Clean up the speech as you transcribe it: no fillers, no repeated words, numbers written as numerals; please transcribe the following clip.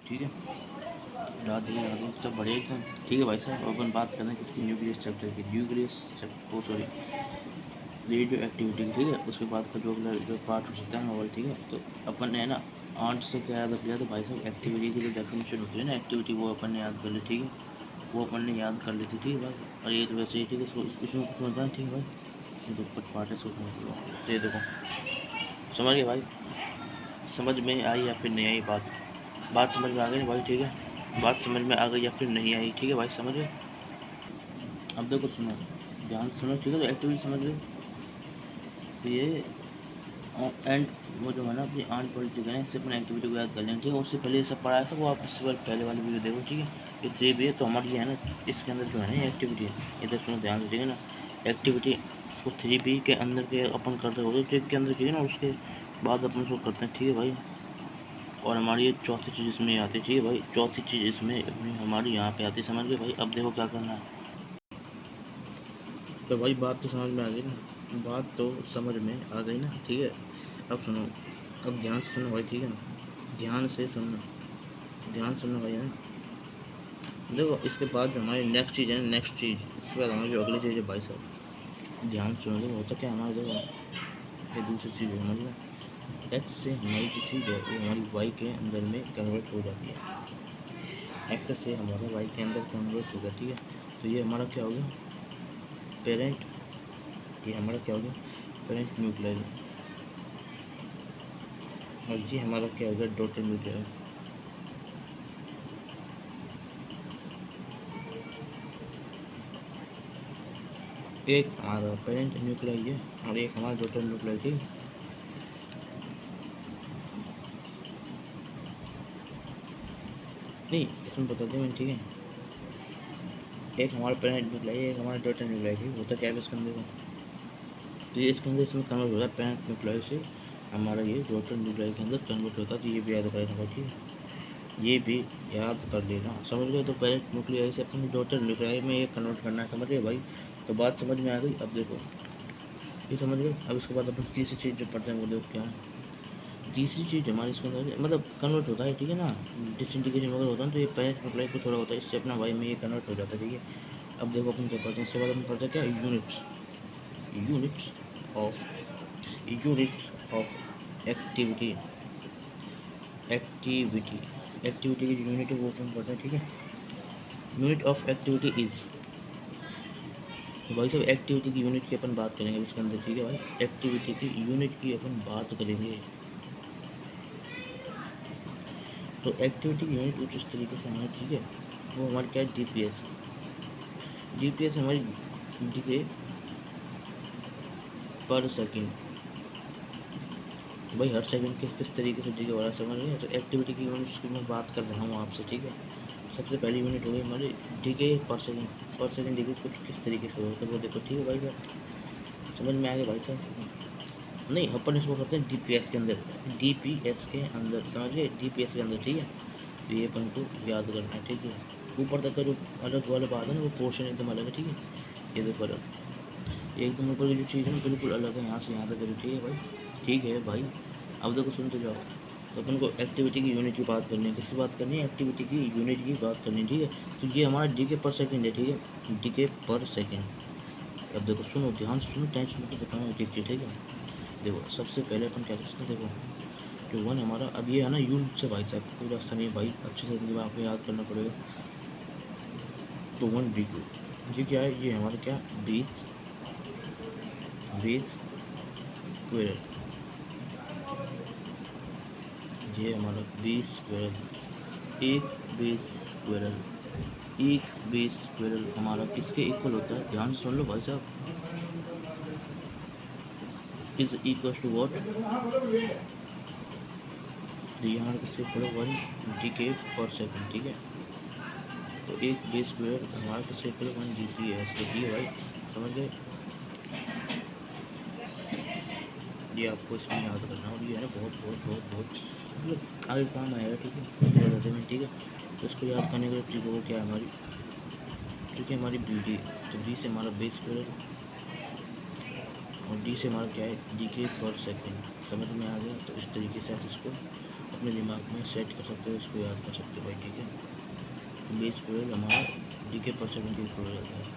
ठीक है, राधे सब बढ़िया एकदम। ठीक है भाई साहब, अपन बात करना है किसकी, न्यूक्लियस चैप्टर की, रेडियो एक्टिविटी की। ठीक है, उसके बाद का जो पार्ट हो सकता है ना वो। ठीक है, तो अपन ने है ना आंट से क्या याद किया, तो भाई साहब एक्टिविटी की जो डेफिनेशन होती है ना एक्टिविटी, वो अपन ने याद कर ली। ठीक है, वो अपन ने याद कर ली थी। ठीक है भाई, और ये तो वैसे ही ठीक है, इसमें कुछ समझना है। ठीक है भाई, ये तो कुछ पार्ट है सोचने के लिए, तो ये देखो समझ गए भाई, समझ में आई या फिर नहीं आई बात समझ में आ गई भाई। ठीक है, बात समझ में आ गई या फिर नहीं आई। ठीक है भाई, समझ गए। अब देखो सुनो, ध्यान से सुनो। ठीक है, तो एक्टिविटी समझ गए, तो ये एंड वो जो है ना अपनी आंट पॉलिटिकल है, इससे अपने एक्टिविटी को याद कर लेना। ठीक है, उससे पहले ये सब पढ़ाया था, वो आप इससे पहले वाली वीडियो देखो। ठीक है, ये 3B है, तो हमारी ये है ना इसके अंदर जो है ना ये एक्टिविटी है, इधर सुनो ध्यान से। ठीक है ना, एक्टिविटी को 3B के अंदर के अपन करते होते, ट्रिक के अंदर ठीक है ना, उसके बाद अपन उसको करते हैं। ठीक है भाई, और हमारी ये चौथी चीज़ इसमें आती है। ठीक है भाई, चौथी चीज़ इसमें हमारी यहाँ पे आती है। समझ गए भाई। अब देखो क्या करना है, तो भाई बात तो समझ में आ गई ना, बात तो समझ में आ गई ना। ठीक है, अब सुनो, अब ध्यान से सुनो भाई। ठीक है ना, ध्यान से सुनना, ध्यान सुनना भाई है ना। देखो इसके बाद जो हमारी नेक्स्ट चीज़ है, नेक्स्ट चीज़ इसके बाद हमारी जो अगली चीज़ है भाई साहब, ध्यान सुनो। देखो होता क्या हमारे, देखो ये दूसरी चीज़ है हमारी ना, एक्स से हमारी जो चीज़ है वो हमारी वाई के अंदर में कन्वर्ट हो जाती है, एक्स से हमारा वाई के अंदर कन्वर्ट हो जाती है। तो ये हमारा क्या हो गया, पेरेंट, ये हमारा क्या हो गया, पेरेंट न्यूक्लियर, और ये हमारा क्या हो गया, डॉटर न्यूक्लियर। एक हमारा पेरेंट न्यूक्लियर है और एक हमारा डॉटर न्यूक्लियर। ठीक नहीं, इसमें बता दें मैंने। ठीक है, एक हमारा पेरेंट न्यूक्लियर है, एक हमारा डॉटर न्यूक्लियर है। होता क्या है इसके अंदर, तो ये इसके अंदर इसमें कन्वर्ट होता है, पेरेंट न्यूक्लियर से हमारा ये डॉटर न्यूक्लियर के अंदर कन्वर्ट होता है। तो ये भी याद कर लेना। ठीक है, ये भी याद कर लेना, समझ गए। तो पेरेंट न्यूक्लियर से अपनी डॉटर न्यूक्लियर में ये कन्वर्ट करना है, समझ गए भाई। तो बात समझ में आ गई। अब देखो ये समझ गए। अब इसके बाद अपन तीसरी चीज़ जो पढ़ते हैं वो देखो क्या है। तीसरी चीज़ हमारी इसके अंदर मतलब कन्वर्ट होता है। ठीक है ना, डिसइंटीग्रेशन वगैरह होता है, तो ये पेरेंट न्यूक्लियर को छोड़ा होता है, इससे अपना वाई में ये कन्वर्ट हो जाता है। ठीक है, अब देखो अपन क्या पढ़ते हैं, इसके बाद अपन पढ़ते हैं क्या, units, units of, units of activity, activity, activity की जो यूनिट है वो अपन पढ़ते हैं। ठीक है, यूनिट ऑफ एक्टिविटी इज, भाई साहब एक्टिविटी की यूनिट की अपन बात करेंगे इसके अंदर। ठीक है भाई, एक्टिविटी की यूनिट की अपन बात करेंगे। तो एक्टिविटी की यूनिट कुछ इस तरीके से हमारी, ठीक है, वो हमारी क्या है, DPS। DPS हमारी डीके पर सेकंड, भाई हर सेकंड किस तरीके से डीके वाला समझ रहे हैं। तो एक्टिविटी की यूनिट की मैं बात कर रहा हूँ आपसे। ठीक है, सबसे पहली यूनिट हो गई हमारी डीके पर सेकंड, पर सेकंड डीके कुछ किस तरीके से होता है वो देखो। ठीक है भाई साहब, समझ में आ गया भाई साहब। नहीं, अपन इसको करते हैं DPS के अंदर, DPS के अंदर, समझ गए, DPS के अंदर। ठीक है, तो ये अपन को याद करना है। ठीक है, ऊपर तक का जो अलग वाला बात है ना वो पोर्शन एकदम अलग है। ठीक है, ये देखो अलग, एकदम ऊपर की जो चीज़ है ना बिल्कुल अलग है, यहाँ से यहाँ तक करो। ठीक है भाई, ठीक है भाई। अब देखो सुनते जाओ, तो अपन को एक्टिविटी की यूनिट की बात करनी है, किसकी बात करनी है, एक्टिविटी की यूनिट की बात करनी है। ठीक है, तो ये हमारा डीके पर सेकेंड है। ठीक है, डीके पर सेकेंड। अब देखो सुनो, ध्यान से सुनो, टेंशन मत बताऊँ एक चीज़। ठीक है, देखो सबसे पहले अपन क्या करते हैं, देखो जो वन हमारा अब ये है ना यूनिट से, भाई साहब कोई रास्ता नहीं है भाई, अच्छे से मतलब आपको याद करना पड़ेगा। तो 1 DQ, ये क्या है, ये हमारा क्या, 20 स्क्वायर, ये हमारा 20 स्क्वायर, एक 20 स्क्वायर, एक 20 स्क्वायर हमारा किसके इक्वल होता है, ध्यान से सुन लो भाई साहब, इज इक्वल टू वॉट, ये हमारा किसके इक्वल है, 1 DK पर सेकेंड। ठीक है, तो एक 20 स्क्वायर हमारा किसके इक्वल है, 1 DPS। ठीक है भाई, समझ गए, ये आपको इसमें याद करना, और ये है ना बहुत बहुत बहुत बहुत मतलब आगे काम आएगा। ठीक है, इससे बताते हैं। ठीक है, तो इसको याद करने के लिए ट्रिक वो क्या है हमारी, ट्रिक है हमारी BD। तो B से हमारा बेस स्क्वायर और D से हमारा क्या है, DK पर सेकेंड। समझ में आ गया, तो इस तरीके से आप इसको अपने दिमाग में सेट कर सकते हो, उसको याद कर सकते हो भाई, ठीक है। बेस पर हमारा जीके परसेंट इंक्रीज हो जाता है।